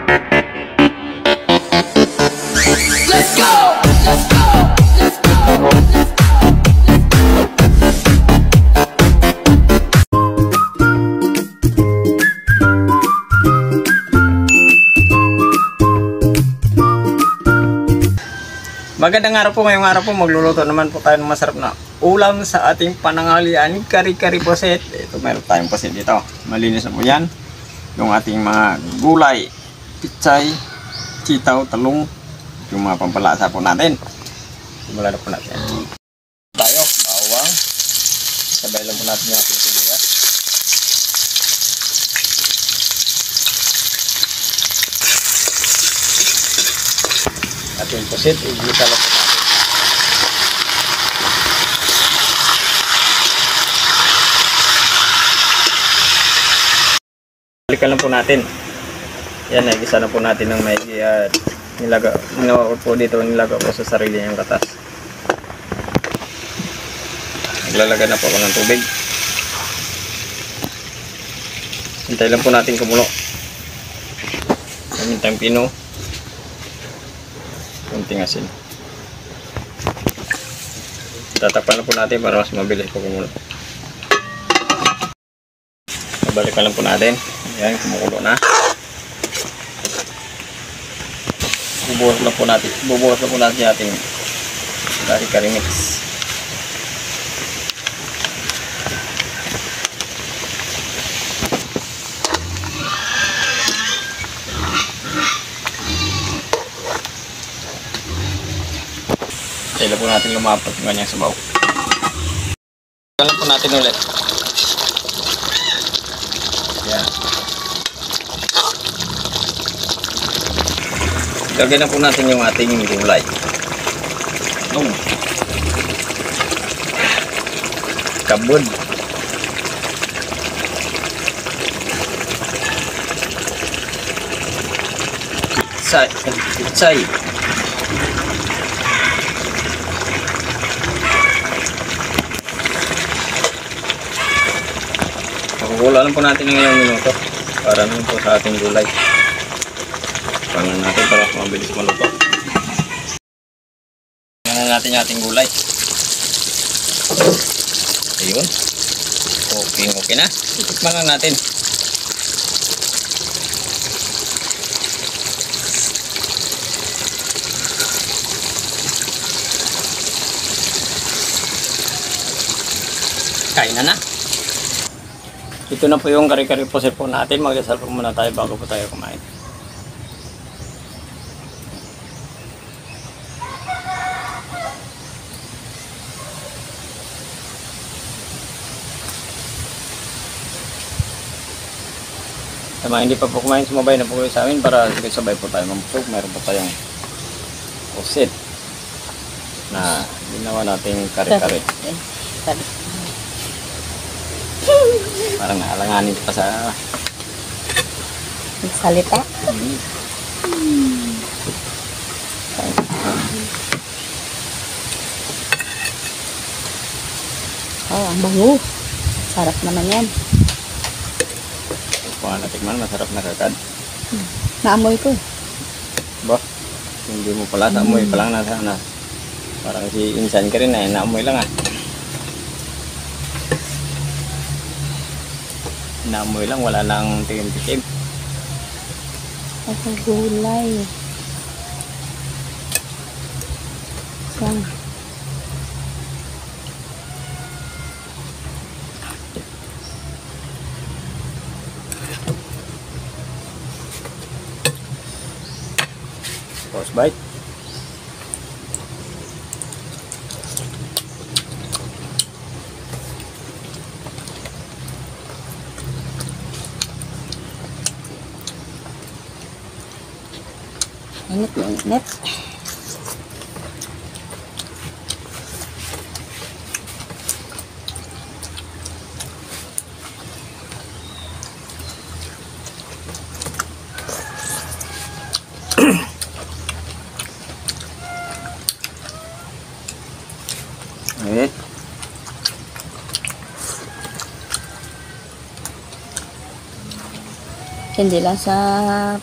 Let's go! Let's go! Let's go! Magandang araw po, ngayong araw po magluluto naman po tayo ng masarap na ulam sa ating pananghalian, kari-kari poset. Ito meron tayong poset dito, malinis na po yan. Yung ating mga gulay, pichay, sitaw, talong, yung mga pampalasa po natin. Simulan na po natin. Tayo, bawang, sabay lang po natin yung ating sibuyas. Ating poset, igisa lang po natin. Balikan lang po natin. Yan, nagisa na po natin ng may nilaga po dito, nilaga po sa sarili niyang katas. Naglalagay na po ako ng tubig. Hintay lang po natin kumulo. Kamintang pino. Kunting asin. Tatakpan na po natin para mas mabilis po kumulo. Balikan lang po natin. Ayan, kumukulo na. Bubuhos lang po natin yung ating kari-kari mix. Kailan po natin lumapat yung kanyang sabaw. Kailan po natin ulit. Yan. Lagyan na po natin yung ating gulay. Kabud. Pichay. Pakukula lang po natin ng ilang minuto para naman po sa ating gulay. Pangan natin para mabilis maluto. Pangan natin yung ating gulay. Ayun. Okay na. Itikman lang natin. Kain na. Ito na po yung kari-kari poset po natin. Magdasal po muna tayo bago po tayo kumain. Sa mga hindi pa po kumain, sumabay na po kayo sa amin para sabay po tayo mamusog. Mayroon po tayong poset na ginawa nating kari-kari. Parang naalanganin pa sa salita. Oh, ang bango. Sarap naman yan. Kung natikman, masarap na kagad. Naamoy ko. Ba? Hindi mo pala, naamoy pa lang na. Parang si insan ka rin na, naamoy lang ah. Naamoy lang, wala nang tikim-tikim. Ang gulay. Yan. First bite. Init. Init. Hindi lang sa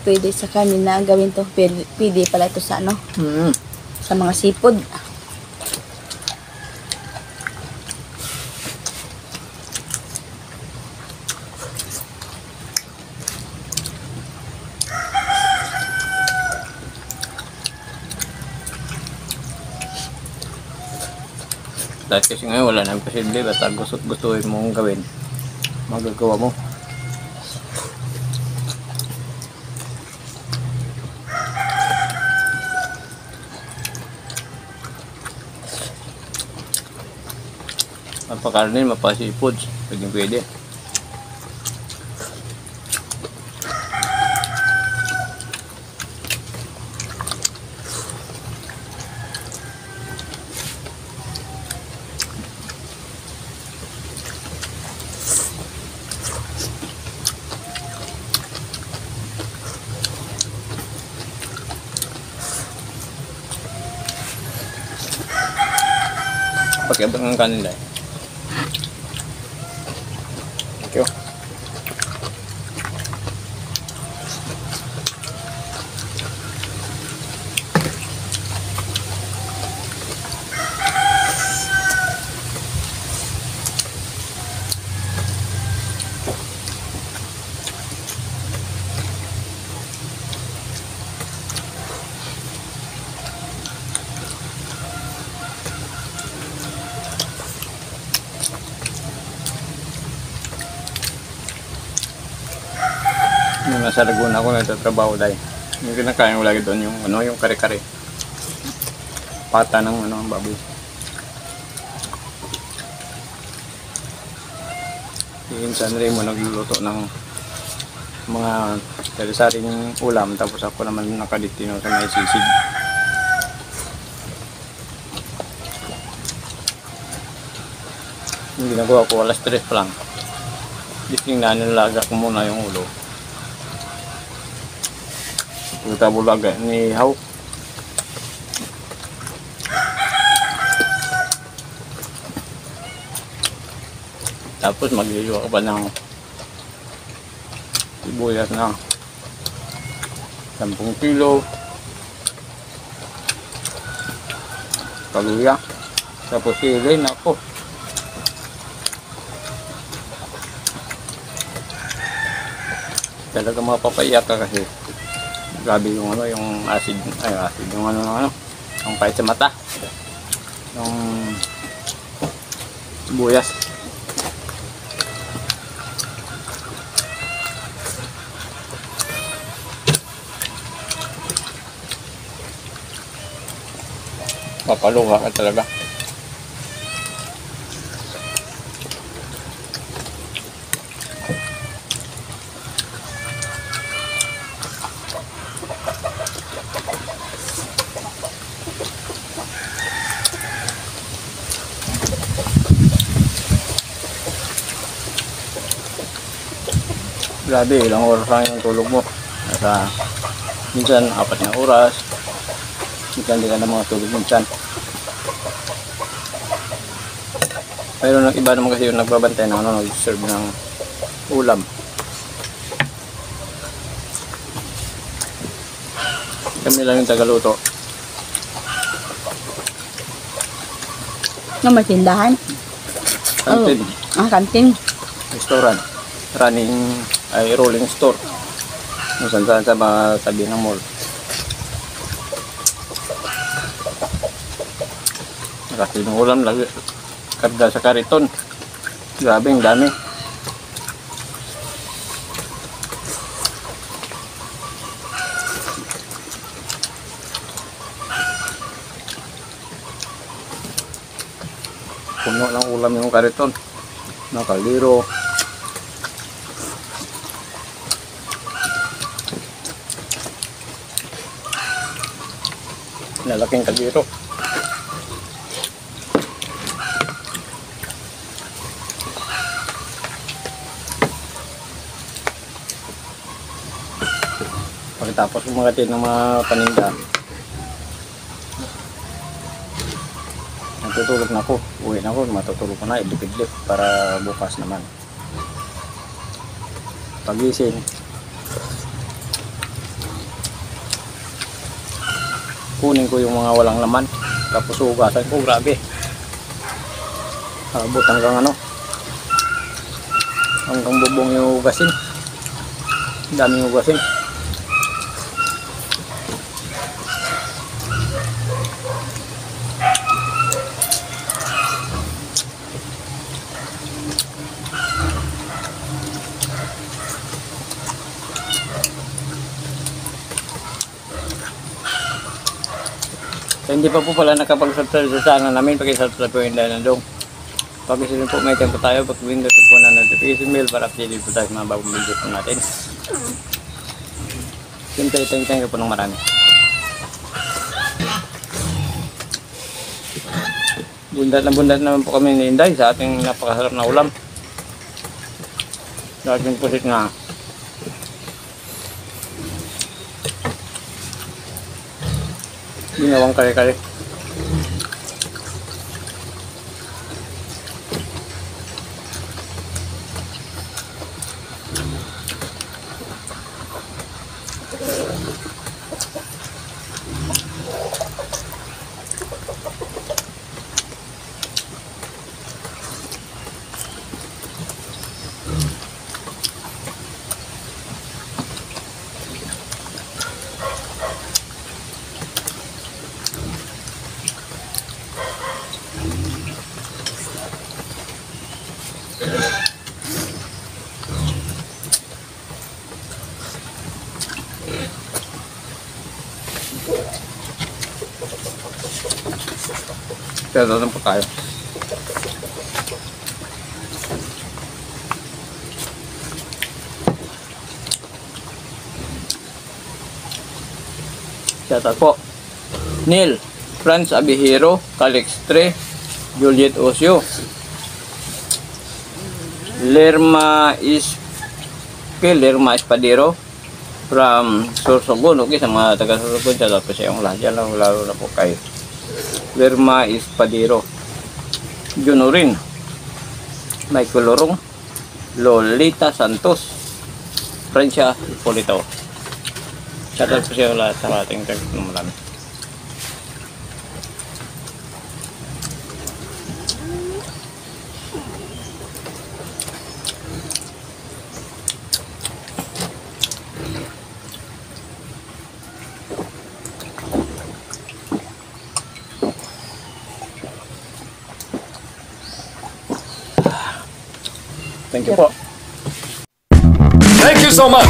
pwede sa kanin na gawin to. Pwede pala ito sa ano, Mm. sa mga seafood. Dahil kasi ngayon wala nang posible, basta gustuhin mong gawin, magagawa mo. Mapakaronin, mapasipod, pwede. Pakiabot ng kanila eh. Thank you. Nung nasa Laguna ako nagtatrabaho dahil yung kinakain ko lagi doon yung ano, yung kare-kare, pata ng ano, baboy. Minsan rin mo nagluluto ng mga sari-saring ulam, tapos ako naman nakaditino sa may sisig. Yung ginagawa ko alas 3 pa lang, gising na nilaga ko muna yung ulo. Kita bulaga ni Haw. Tapos magliliwa ka pa ng sibuyas na 10 kilo, kaluya, tapos sili na po. Talaga mapapaiyak ka kasi grabe yung ano, yung acid, acid yung ano, yung kahit sa mata, yung sibuyas. Papaluha ka talaga. Grabe, ilang oras lang yung tulog mo. Nasa, minsan 4 na oras, minsan di ka na mga tulog minsan. Pero ng iba naman kasi yung nagbabantay ng ano, nag-serve ng ulam. Kami lang yung tagaluto. Na may tindahan. Kantin, Kantin. restaurant, running ay rolling store. Kung saan sa mga tabi ng mall. Kasi yung ulam lagi karga sa kariton. Grabe, ang dami. Puno ng ulam yung kariton. Nakaliro. Nalaking kaliro. Pagkatapos kumagatid ng mga paninda, natutulog na ako. Uwi na ako, matutulog ko na, idlip-idlip para bukas naman. Pagising, kunin ko yung mga walang laman. Tapos hugasan ko, grabe. Abot hanggang ano. Hanggang bubong yung hugasin. Daming hugasin. So, hindi pa po pala nakapag-subscribe sa channel namin. Pag-subscribe po yung dahil nandong. Pag-isipin po, may tempo tayo. Pag-window po na notification bell para updated po tayo sa mga bagong video po natin. Siyempre, thank you po ng marami. Bundat naman po kami ni Inday sa ating napakasarap na ulam. Sa ating pusit nga ginawang kare-kare. Kaya doon po tayo. Shoutout po. Neil, Franz Abihiro, Calixtre, Juliet Osio, Lerma Espadero from Sorsogon. Okay, sa mga taga Sorsogon, shoutout po sa iyong lahat dyan, lalo na po kayo. Lerma Espadero, Junorin, Michael Lorong, Lolita Santos, Francia Polito. Shoutout po siya lahat sa ating text na marami. Thank you po. Thank you so much.